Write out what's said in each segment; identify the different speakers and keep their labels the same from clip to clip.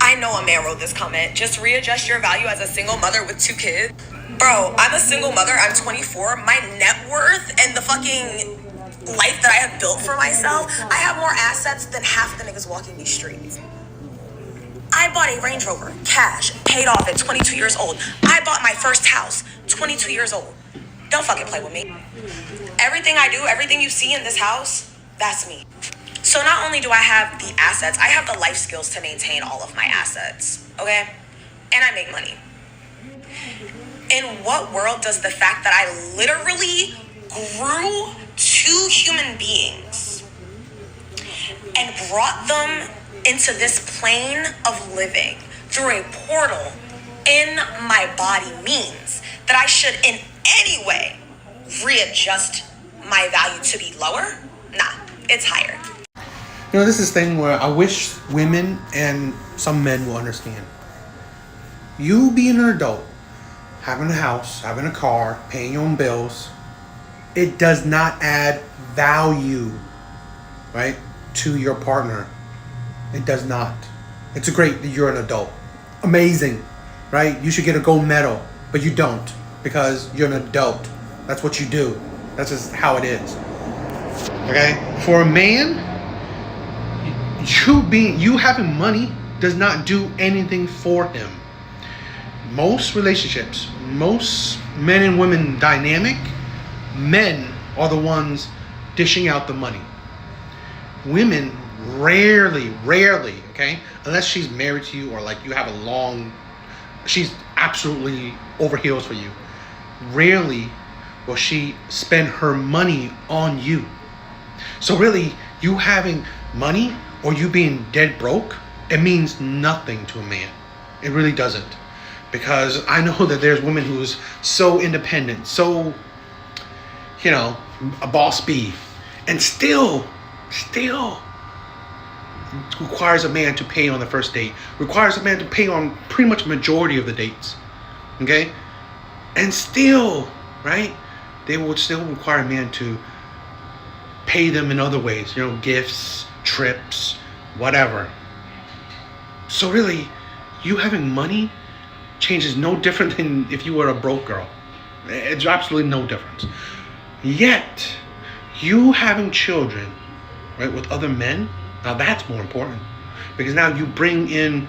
Speaker 1: I know a man wrote this comment. Just readjust your value as a single mother with 2 kids. Bro, I'm a single mother. I'm 24. My net worth and the fucking life that I have built for myself, I have more assets than half the niggas walking these streets. I bought a Range Rover, cash, paid off at 22 years old. I bought my first house, 22 years old. Don't fucking play with me. Everything I do, everything you see in this house, that's me. So not only do I have the assets, I have the life skills to maintain all of my assets, okay? And I make money. In what world does the fact that I literally grew 2 human beings and brought them into this plane of living through a portal in my body means that I should in any way readjust my value to be lower? Nah, it's higher.
Speaker 2: This is thing where I wish women and some men will understand. You being an adult, having a house, having a car, paying your own bills, it does not add value, right, to your partner. It does not. It's great that you're an adult. Amazing, right? You should get a gold medal, but you don't because you're an adult. That's what you do. That's just how it is. Okay? For a man, you having money does not do anything for him. Most relationships, most men and women dynamic, men are the ones dishing out the money. Women rarely, okay, unless she's married to you or like you have she's absolutely over heels for you. Rarely will she spend her money on you. So really, you having money or you being dead broke, it means nothing to a man. It really doesn't. Because I know that there's women who's so independent, so, a boss bee, and still requires a man to pay on the first date, requires a man to pay on pretty much majority of the dates, okay? And still, right, they would still require a man to pay them in other ways, gifts, trips, whatever. So really, you having money changes no different than if you were a broke girl. It's absolutely no difference. Yet, you having children, right, with other men, now that's more important. Because now you bring in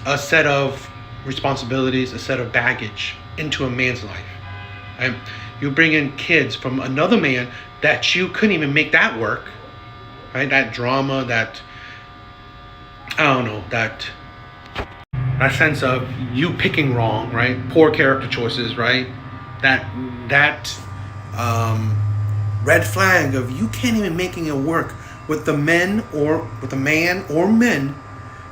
Speaker 2: a set of responsibilities, a set of baggage into a man's life. Right? You bring in kids from another man that you couldn't even make that work. Right? That drama, that sense of you picking wrong, right? Poor character choices, right? That red flag of you can't even making it work with the men or with a man or men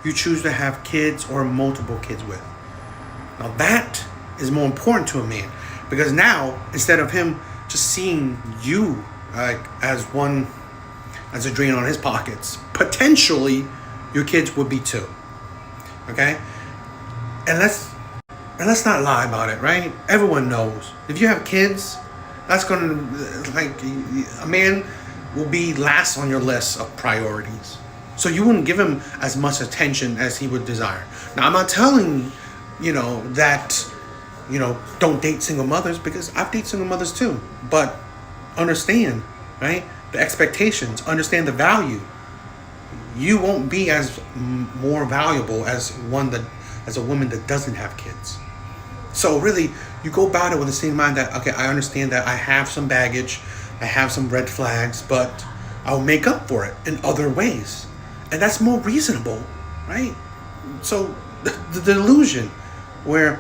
Speaker 2: you choose to have kids or multiple kids with. Now that is more important to a man because now instead of him just seeing you as a drain on his pockets, potentially your kids would be too. Okay? And let's not lie about it, right? Everyone knows. If you have kids, that's gonna a man will be last on your list of priorities. So you wouldn't give him as much attention as he would desire. Now I'm not telling that don't date single mothers because I've dated single mothers too. But understand, right? The expectations, understand the value. You won't be as more valuable as a woman that doesn't have kids. So really, you go about it with the same mind that, okay, I understand that I have some baggage, I have some red flags, but I'll make up for it in other ways. And that's more reasonable, right? So the delusion where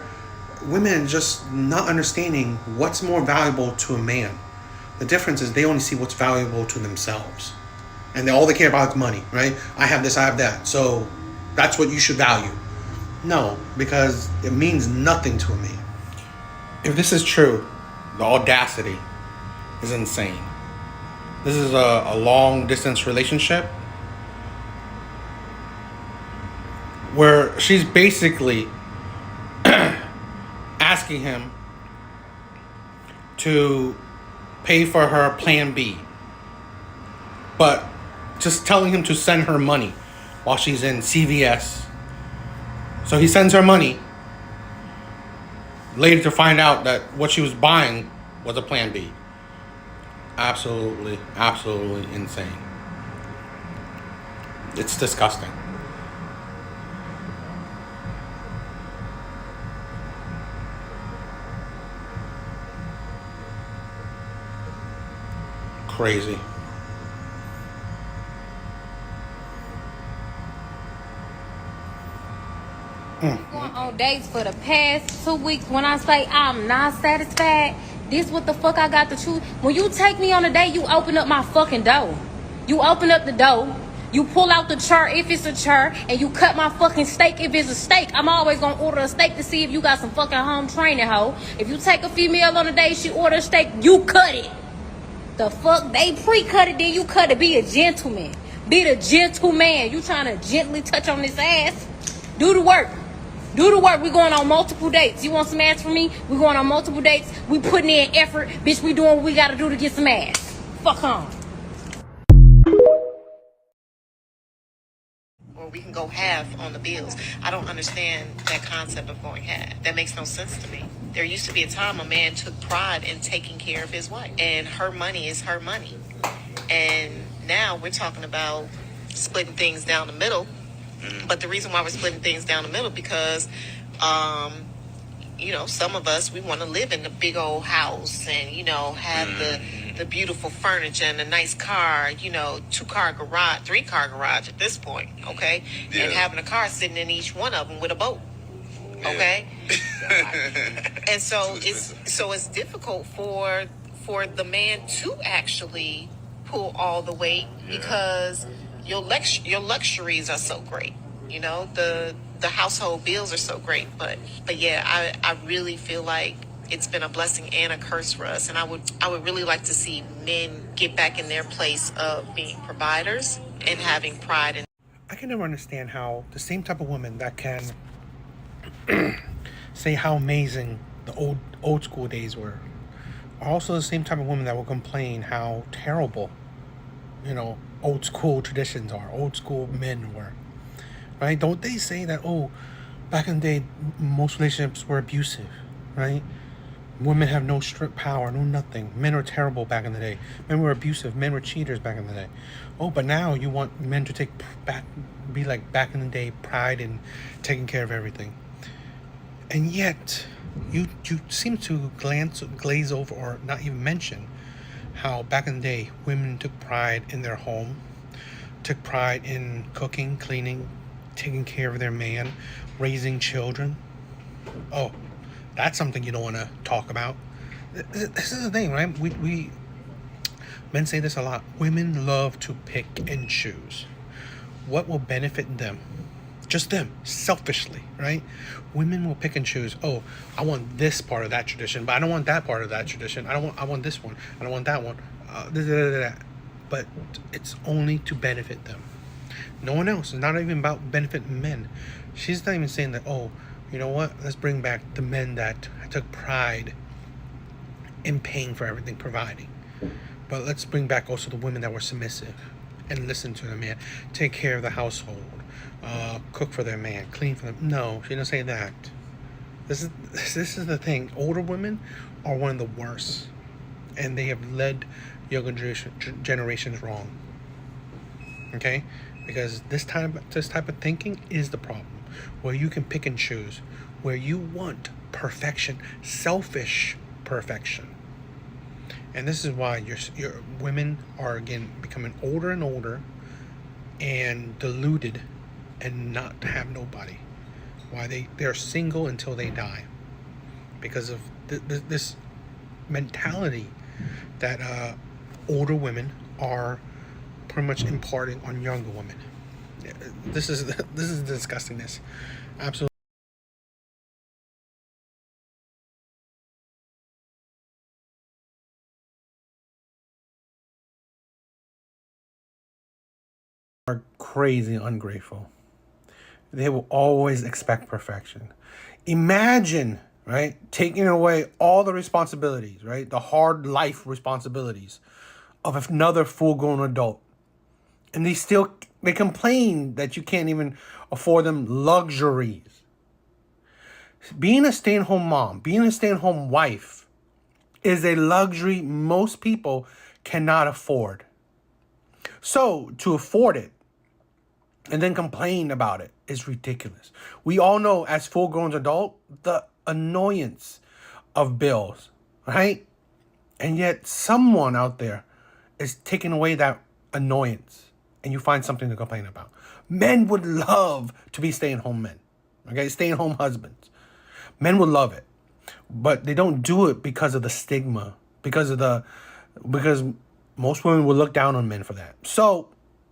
Speaker 2: women just not understanding what's more valuable to a man. The difference is they only see what's valuable to themselves. And all they care about is money, right? I have this, I have that. So that's what you should value. No, because it means nothing to me. If this is true, the audacity is insane. This is a long distance relationship where she's basically asking him to pay for her plan B, but just telling him to send her money while she's in CVS. So he sends her money later to find out that what she was buying was a Plan B. Absolutely, absolutely insane. It's disgusting. Crazy.
Speaker 3: Going on dates for the past 2 weeks. When I say I'm not satisfied, this what the fuck I got to choose. When you take me on a date, you open up my fucking door. You open up the door. You pull out the chart if it's a chart, and you cut my fucking steak if it's a steak. I'm always gonna order a steak to see if you got some fucking home training, hoe. If you take a female on a date, she order a steak, you cut it. The fuck? They pre-cut it, then you cut it. Be a gentleman. Be the gentleman. You trying to gently touch on this ass? Do the work. Do the work. We going on multiple dates. You want some ass from me? We going on multiple dates. We putting in effort. Bitch, we doing what we gotta do to get some ass. Fuck on.
Speaker 4: Or we can go half on the bills. I don't understand that concept of going half. That makes no sense to me. There used to be a time a man took pride in taking care of his wife, and her money is her money. And now we're talking about splitting things down the middle. But the reason why we're splitting things down the middle because, some of us, we want to live in the big old house and, have the beautiful furniture and a nice car, 2-car garage, 3-car garage at this point, okay? Yeah. And having a car sitting in each one of them with a boat, okay? Yeah. And so it's difficult for the man to actually pull all the weight because your luxuries are so great. The household bills are so great. But yeah, I really feel like it's been a blessing and a curse for us. And I would really like to see men get back in their place of being providers and having pride in.
Speaker 2: I can never understand how the same type of woman that can say how amazing the old school days were are also the same type of woman that will complain how terrible, old school traditions are, old school men were. Right? Don't they say that, back in the day, most relationships were abusive, right? Women have no strict power, no nothing. Men were terrible back in the day. Men were abusive. Men were cheaters back in the day. But now you want men to be like back in the day, pride in taking care of everything. And yet, you seem to glaze over or not even mention how back in the day, women took pride in their home, took pride in cooking, cleaning, taking care of their man, raising children. That's something you don't want to talk about. This is the thing, right? We men say this a lot. Women love to pick and choose what will benefit them, just them, selfishly, right? Women will pick and choose. I want this part of that tradition, but I don't want that part of that tradition. I want this one. I don't want that one. But it's only to benefit them. No one else. It's not even about benefiting men. She's not even saying that, you know what? Let's bring back the men that took pride in paying for everything, providing. But let's bring back also the women that were submissive and listen to the man, take care of the household, cook for their man, clean for them. No, she didn't say that. This is the thing. Older women are one of the worst, and they have led younger generations wrong. Okay? Because this type of thinking is the problem, where you can pick and choose, where you want perfection, selfish perfection. And this is why your women are again becoming older and older and deluded and not have nobody. Why they're single until they die, because of this mentality that older women are pretty much imparting on younger women. This is disgustingness. Absolutely. Are crazy ungrateful. They will always expect perfection. Imagine, right, taking away all the responsibilities, right, the hard life responsibilities of another full-grown adult, and they still They complain that you can't even afford them luxuries. Being a stay-at-home mom, being a stay-at-home wife is a luxury most people cannot afford. So to afford it and then complain about it is ridiculous. We all know as full-grown adults the annoyance of bills, right? And yet someone out there is taking away that annoyance and you find something to complain about. Men would love to be stay-at-home men, okay? Stay-at-home husbands. Men would love it, but they don't do it because of the stigma, because most women would look down on men for that. So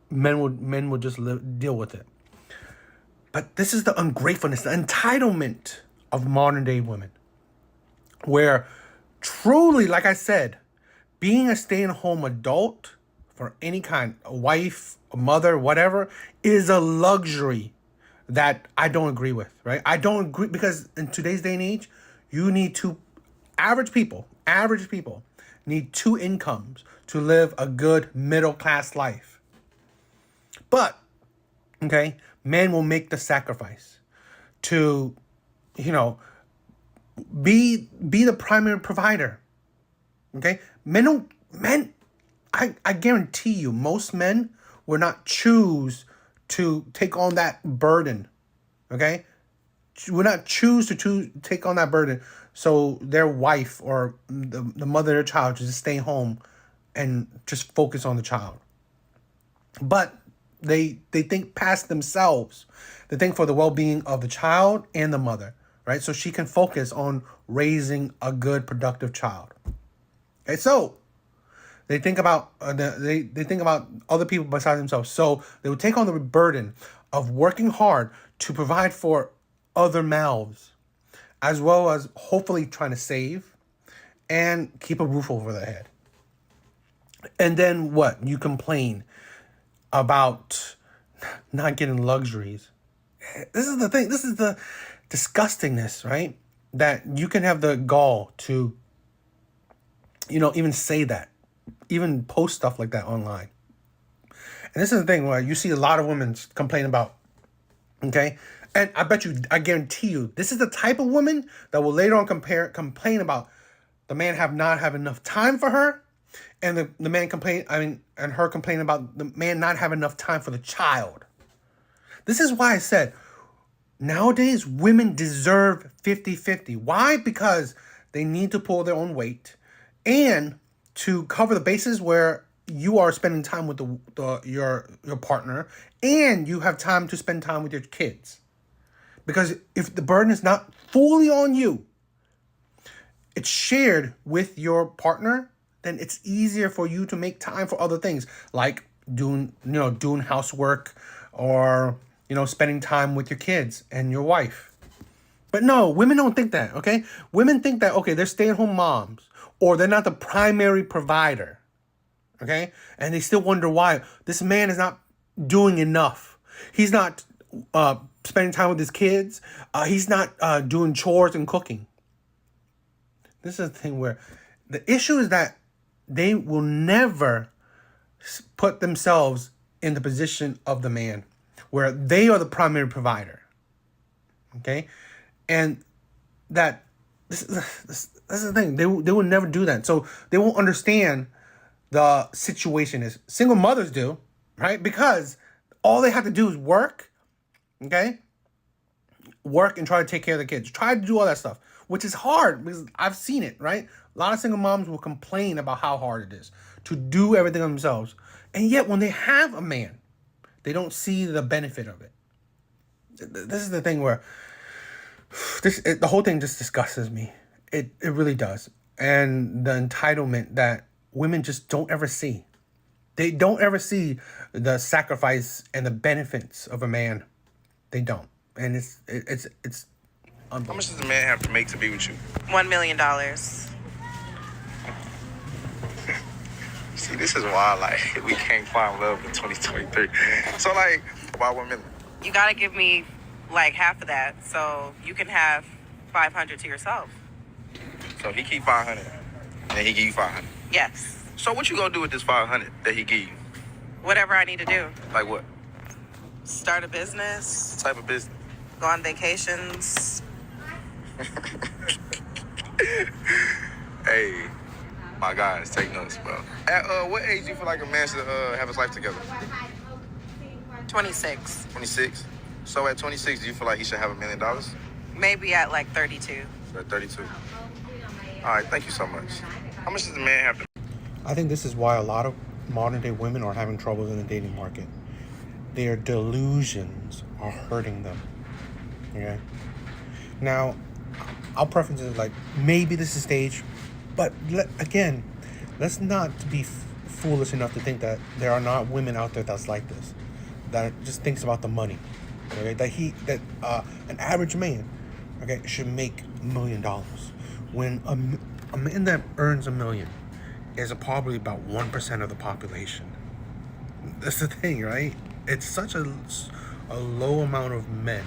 Speaker 2: men would just deal with it. But this is the ungratefulness, the entitlement of modern day women, where truly, like I said, being a stay-at-home adult for any kind, a wife, a mother, whatever, is a luxury that I don't agree with, right? I don't agree because in today's day and age, you need average people need 2 incomes to live a good middle-class life. But, okay, men will make the sacrifice to, be the primary provider. Okay? I guarantee you, most men will not choose to take on that burden. Okay? Will not choose to take on that burden so their wife or the mother of their child just stay home and just focus on the child. But they think past themselves. They think for the well-being of the child and the mother, right? So she can focus on raising a good, productive child. Okay, so they think about they think about other people besides themselves. So they would take on the burden of working hard to provide for other mouths, as well as hopefully trying to save and keep a roof over their head. And then what? You complain about not getting luxuries. This is the thing. This is the disgustingness, right? That you can have the gall to, even say that, even post stuff like that online. And this is the thing where you see a lot of women complain about, okay? And I guarantee you, this is the type of woman that will later on complain about the man not have enough time for her, and the man and her complain about the man not having enough time for the child. This is why I said, nowadays, women deserve 50-50. Why? Because they need to pull their own weight and to cover the bases where you are spending time with your partner and you have time to spend time with your kids. Because if the burden is not fully on you, it's shared with your partner, then it's easier for you to make time for other things like doing housework or, spending time with your kids and your wife. But no, women don't think that, okay? Women think that, okay, they're stay-at-home moms or they're not the primary provider, okay? And they still wonder why this man is not doing enough. He's not spending time with his kids. He's not doing chores and cooking. This is the thing where the issue is that they will never put themselves in the position of the man where they are the primary provider. Okay? And that this is the thing. They will never do that. So they won't understand the situation is. Single mothers do, right? Because all they have to do is work, okay? Work and try to take care of the kids. Try to do all that stuff, which is hard because I've seen it, right? A lot of single moms will complain about how hard it is to do everything themselves. And yet when they have a man, they don't see the benefit of it. This is the thing where the whole thing just disgusts me. It really does. And the entitlement that women just don't ever see. They don't ever see the sacrifice and the benefits of a man. They don't. And it's unbelievable.
Speaker 5: How much does a man have to make to be with you?
Speaker 1: $1 million.
Speaker 5: See, this is why, we can't find love in 2023. So, why women?
Speaker 1: You gotta give me half of that so you can have 500 to yourself.
Speaker 5: So he keep 500, and he give you 500.
Speaker 1: Yes.
Speaker 5: So what you gonna do with this 500 that he give you?
Speaker 1: Whatever I need to do.
Speaker 5: Like what?
Speaker 6: Start a business.
Speaker 5: Type of business.
Speaker 6: Go on vacations.
Speaker 5: Hey, my guys, take notes, bro. At what age do you feel like a man should have his life together?
Speaker 6: 26.
Speaker 5: 26. So at 26, do you feel like he should have $1 million?
Speaker 6: Maybe at like 32.
Speaker 5: So at 32. All right, thank you so much. How much does the man have to?
Speaker 2: I think this is why a lot of modern day women are having troubles in the dating market. Their delusions are hurting them. Okay. Now, I'll preference it like maybe this is staged, but again, let's not be foolish enough to think that there are not women out there that's like this, that just thinks about the money. Okay, that an average man, okay, should make $1 million, when a man that earns $1 million is probably about 1% of the population. That's the thing, right? It's such a low amount of men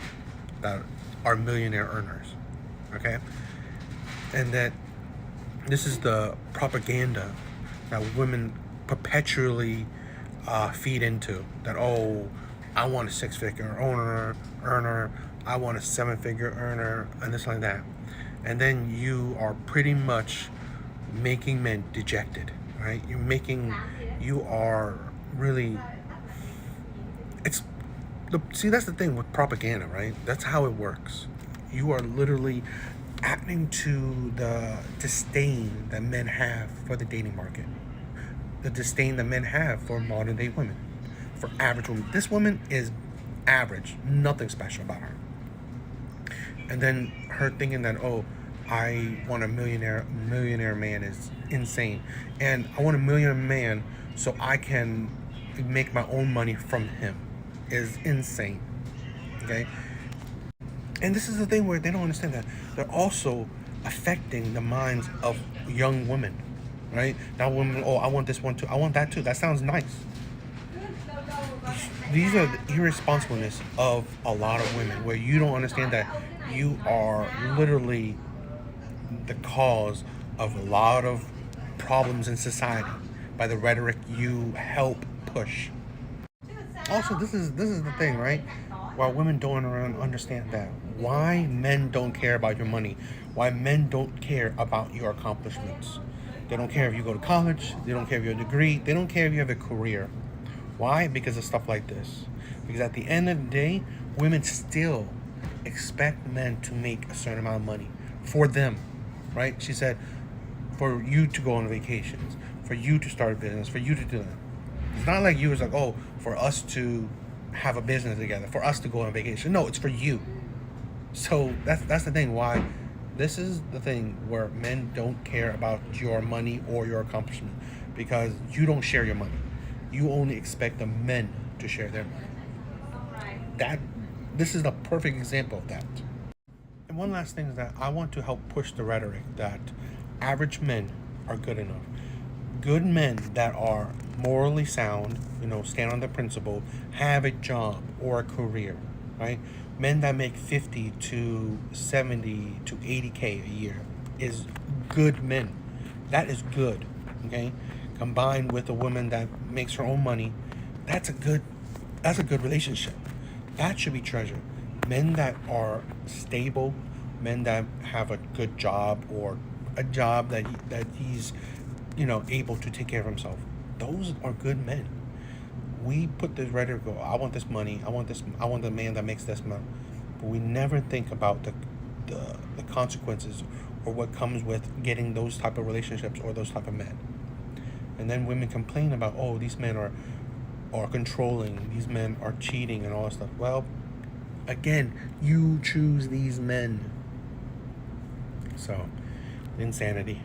Speaker 2: that are millionaire earners, okay? And that this is the propaganda that women perpetually feed into. That, oh, I want a 6-figure earner, I want a 7-figure earner, and this like that. And then you are pretty much making men dejected, right? You are really, see, that's the thing with propaganda, right? That's how it works. You are literally adding to the disdain that men have for the dating market. The disdain that men have for modern day women, for average women. This woman is average, nothing special about her. And then her thinking that, oh, I want a millionaire man is insane. And I want a millionaire man so I can make my own money from him is insane. Okay? And this is the thing where they don't understand that they're also affecting the minds of young women, right? Now women, oh, I want this one too. I want that too. That sounds nice. These are the irresponsibleness of a lot of women, where you don't understand that you are literally the cause of a lot of problems in society by the rhetoric you help push. Also, this is the thing, right? While women don't understand that, why men don't care about your money, why men don't care about your accomplishments. They don't care if you go to college, they don't care if you have a degree, they don't care if you have a career. Why? Because of stuff like this. Because at the end of the day, women still expect men to make a certain amount of money for them, right? She said, for you to go on vacations, for you to start a business, for you to do that. It's not like you was like, oh, for us to have a business together, for us to go on vacation. No, it's for you. So that's the thing. Why this is the thing where men don't care about your money or your accomplishment, because you don't share your money. You only expect the men to share their money. This is the perfect example of that. And one last thing is that I want to help push the rhetoric that average men are good enough. Good men that are morally sound, stand on their principle, have a job or a career, right? Men that make 50 to 70 to 80K a year is good men. That is good, okay? Combined with a woman that makes her own money, that's a good relationship. That should be treasured. Men that are stable, men that have a good job or a job that he's able to take care of himself. Those are good men. We put this rhetoric, I want this money, I want the man that makes this money. But we never think about the consequences or what comes with getting those type of relationships or those type of men. And then women complain about, oh, these men are controlling, these men are cheating and all that stuff. Well, again, you choose these men. So, insanity.